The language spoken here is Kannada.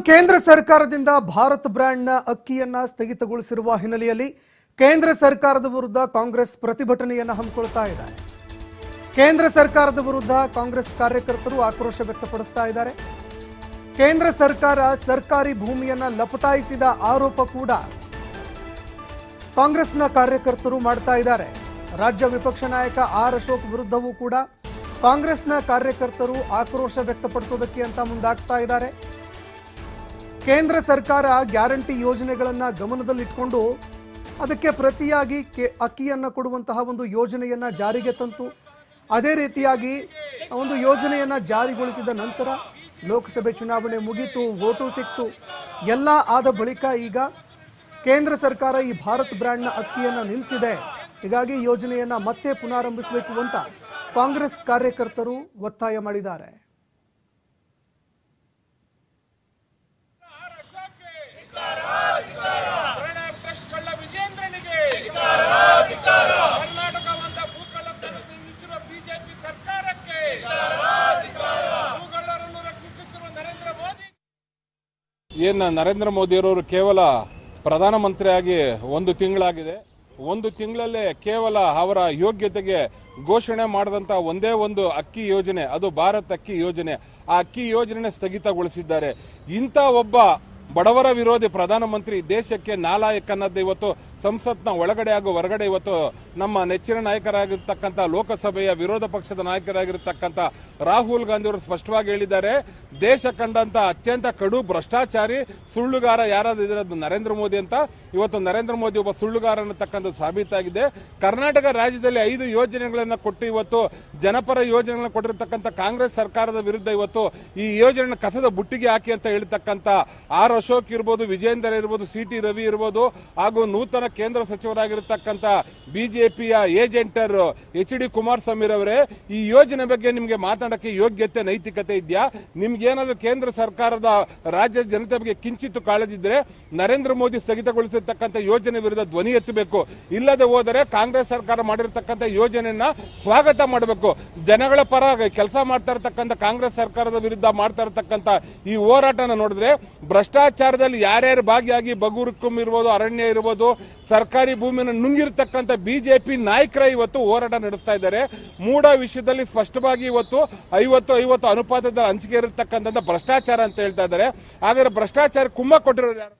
ಕೇಂದ್ರ ಸರ್ಕಾರದಿಂದ ಭಾರತ್ ಬ್ರ್ಯಾಂಡ್ನ ಅಕ್ಕಿಯನ್ನ ಸ್ಥಗಿತಗೊಳಿಸಿರುವ ಹಿನ್ನೆಲೆಯಲ್ಲಿ ಕೇಂದ್ರ ಸರ್ಕಾರದ ವಿರುದ್ಧ ಕಾಂಗ್ರೆಸ್ ಪ್ರತಿಭಟನೆಯನ್ನು ಹಮ್ಮಿಕೊಳ್ತಾ ಇದೆ. ಕೇಂದ್ರ ಸರ್ಕಾರದ ವಿರುದ್ಧ ಕಾಂಗ್ರೆಸ್ ಕಾರ್ಯಕರ್ತರು ಆಕ್ರೋಶ ವ್ಯಕ್ತಪಡಿಸ್ತಾ ಇದ್ದಾರೆ. ಕೇಂದ್ರ ಸರ್ಕಾರ ಸರ್ಕಾರಿ ಭೂಮಿಯನ್ನ ಲಪಟಾಯಿಸಿದ ಆರೋಪ ಕೂಡ ಕಾಂಗ್ರೆಸ್ನ ಕಾರ್ಯಕರ್ತರು ಮಾಡ್ತಾ ಇದ್ದಾರೆ. ರಾಜ್ಯ ವಿಪಕ್ಷ ನಾಯಕ ಆರ್ ಅಶೋಕ್ ವಿರುದ್ಧವೂ ಕೂಡ ಕಾಂಗ್ರೆಸ್ನ ಕಾರ್ಯಕರ್ತರು ಆಕ್ರೋಶ ವ್ಯಕ್ತಪಡಿಸೋದಕ್ಕೆ ಅಂತ ಮುಂದಾಗ್ತಾ ಇದ್ದಾರೆ. ಕೇಂದ್ರ ಸರ್ಕಾರ ಗ್ಯಾರಂಟಿ ಯೋಜನೆಗಳನ್ನು ಗಮನದಲ್ಲಿಟ್ಟುಕೊಂಡು ಅದಕ್ಕೆ ಪ್ರತಿಯಾಗಿ ಅಕ್ಕಿಯನ್ನು ಕೊಡುವಂತಹ ಒಂದು ಯೋಜನೆಯನ್ನು ಜಾರಿಗೆ ತಂತು. ಅದೇ ರೀತಿಯಾಗಿ ಒಂದು ಯೋಜನೆಯನ್ನು ಜಾರಿಗೊಳಿಸಿದ ನಂತರ ಲೋಕಸಭೆ ಚುನಾವಣೆ ಮುಗಿತು, ವೋಟು ಸಿಕ್ತು. ಎಲ್ಲ ಆದ ಬಳಿಕ ಈಗ ಕೇಂದ್ರ ಸರ್ಕಾರ ಈ ಭಾರತ್ ಬ್ರ್ಯಾಂಡ್ನ ಅಕ್ಕಿಯನ್ನು ನಿಲ್ಲಿಸಿದೆ. ಹೀಗಾಗಿ ಯೋಜನೆಯನ್ನು ಮತ್ತೆ ಪುನರಾರಂಭಿಸಬೇಕು ಅಂತ ಕಾಂಗ್ರೆಸ್ ಕಾರ್ಯಕರ್ತರು ಒತ್ತಾಯ ಮಾಡಿದ್ದಾರೆ. ಏನು ನರೇಂದ್ರ ಮೋದಿಯವರು ಕೇವಲ ಪ್ರಧಾನಮಂತ್ರಿಯಾಗಿ ಒಂದು ತಿಂಗಳಾಗಿದೆ. ಒಂದು ತಿಂಗಳಲ್ಲೇ ಕೇವಲ ಅವರ ಯೋಗ್ಯತೆಗೆ ಘೋಷಣೆ ಮಾಡಿದಂತ ಒಂದೇ ಒಂದು ಅಕ್ಕಿ ಯೋಜನೆ, ಅದು ಭಾರತ್ ಅಕ್ಕಿ ಯೋಜನೆ. ಆ ಅಕ್ಕಿ ಯೋಜನೆ ಸ್ಥಗಿತಗೊಳಿಸಿದ್ದಾರೆ. ಇಂಥ ಒಬ್ಬ ಬಡವರ ವಿರೋಧಿ ಪ್ರಧಾನಮಂತ್ರಿ ದೇಶಕ್ಕೆ ನಾಲಾಯಕನ್ನದ್ದು ಇವತ್ತು ಸಂಸತ್ನ ಒಳಗಡೆ ಹಾಗೂ ಹೊರಗಡೆ ಇವತ್ತು ನಮ್ಮ ನೆಚ್ಚಿನ ನಾಯಕರಾಗಿರ್ತಕ್ಕಂಥ ಲೋಕಸಭೆಯ ವಿರೋಧ ಪಕ್ಷದ ನಾಯಕರಾಗಿರ್ತಕ್ಕಂಥ ರಾಹುಲ್ ಗಾಂಧಿ ಅವರು ಸ್ಪಷ್ಟವಾಗಿ ಹೇಳಿದ್ದಾರೆ, ದೇಶ ಕಂಡಂತ ಅತ್ಯಂತ ಕಡು ಭ್ರಷ್ಟಾಚಾರಿ ಸುಳ್ಳುಗಾರ ಯಾರಾದ್ರೂ ಇದ್ರೆ ಅದು ನರೇಂದ್ರ ಮೋದಿ ಅಂತ. ಇವತ್ತು ನರೇಂದ್ರ ಮೋದಿ ಒಬ್ಬ ಸುಳ್ಳುಗಾರ ಅನ್ನತಕ್ಕಂಥದ್ದು ಸಾಬೀತಾಗಿದೆ. ಕರ್ನಾಟಕ ರಾಜ್ಯದಲ್ಲಿ 5 ಯೋಜನೆಗಳನ್ನು ಕೊಟ್ಟು ಇವತ್ತು ಜನಪರ ಯೋಜನೆಗಳನ್ನು ಕೊಟ್ಟಿರತಕ್ಕಂಥ ಕಾಂಗ್ರೆಸ್ ಸರ್ಕಾರದ ವಿರುದ್ಧ ಇವತ್ತು ಈ ಯೋಜನೆ ಕಸದ ಬುಟ್ಟಿಗೆ ಹಾಕಿ ಅಂತ ಹೇಳ್ತಕ್ಕಂಥ ಆರ್ ಅಶೋಕ್ ಇರ್ಬೋದು, ವಿಜೇಂದರ್ ಇರ್ಬೋದು, CT ರವಿ ಇರ್ಬೋದು, ಹಾಗೂ ನೂತನ ಕೇಂದ್ರ ಸಚಿವರಾಗಿರತಕ್ಕಂಥ ಬಿಜೆಪಿಯ ಏಜೆಂಟರ್ HD ಕುಮಾರಸ್ವಾಮಿ ಅವರೇ, ಈ ಯೋಜನೆ ಬಗ್ಗೆ ನಿಮಗೆ ಮಾತಾಡಕ್ಕೆ ಯೋಗ್ಯತೆ, ನೈತಿಕತೆ ಇದೆಯಾ? ನಿಮ್ಗೇನಾದ್ರೂ ಕೇಂದ್ರ ಸರ್ಕಾರದ ರಾಜ್ಯದ ಜನತೆ ಬಗ್ಗೆ ಕಿಂಚಿತ್ತು ಕಾಳಜಿದ್ರೆ ನರೇಂದ್ರ ಮೋದಿ ಸ್ಥಗಿತಗೊಳಿಸಿರ್ತಕ್ಕಂಥ ಯೋಜನೆ ವಿರುದ್ಧ ಧ್ವನಿ ಎತ್ತಬೇಕು. ಇಲ್ಲದೆ ಹೋದರೆ ಕಾಂಗ್ರೆಸ್ ಸರ್ಕಾರ ಮಾಡಿರ್ತಕ್ಕಂಥ ಯೋಜನೆಯನ್ನ ಸ್ವಾಗತ ಮಾಡಬೇಕು. ಜನಗಳ ಪರ ಕೆಲಸ ಮಾಡ್ತಾ ಇರತಕ್ಕಂಥ ಕಾಂಗ್ರೆಸ್ ಸರ್ಕಾರದ ವಿರುದ್ಧ ಮಾಡ್ತಾ ಇರತಕ್ಕಂಥ ಈ ಹೋರಾಟನ ನೋಡಿದ್ರೆ ಭ್ರಷ್ಟಾಚಾರದಲ್ಲಿ ಯಾರ್ಯಾರು ಭಾಗಿಯಾಗಿ ಬಗೂರುಕುಂ ಇರ್ಬೋದು, ಅರಣ್ಯ ಇರ್ಬೋದು, ಸರ್ಕಾರಿ ಭೂಮಿಯನ್ನು ನುಂಗಿರ್ತಕ್ಕಂಥ ಬಿಜೆಪಿ ನಾಯಕರ ಇವತ್ತು ಹೋರಾಟ ನಡೆಸ್ತಾ ಇದ್ದಾರೆ. ಮೂಡ ವಿಷಯದಲ್ಲಿ ಸ್ಪಷ್ಟವಾಗಿ ಇವತ್ತು 50-50 ಅನುಪಾತದ ಹಂಚಿಕೆ ಇರತಕ್ಕಂಥ ಭ್ರಷ್ಟಾಚಾರ ಅಂತ ಹೇಳ್ತಾ ಇದ್ದಾರೆ. ಹಾಗಾದ್ರೆ ಭ್ರಷ್ಟಾಚಾರ ಕುಮ್ಮ ಕೊಟ್ಟಿರೋದು ಯಾರು?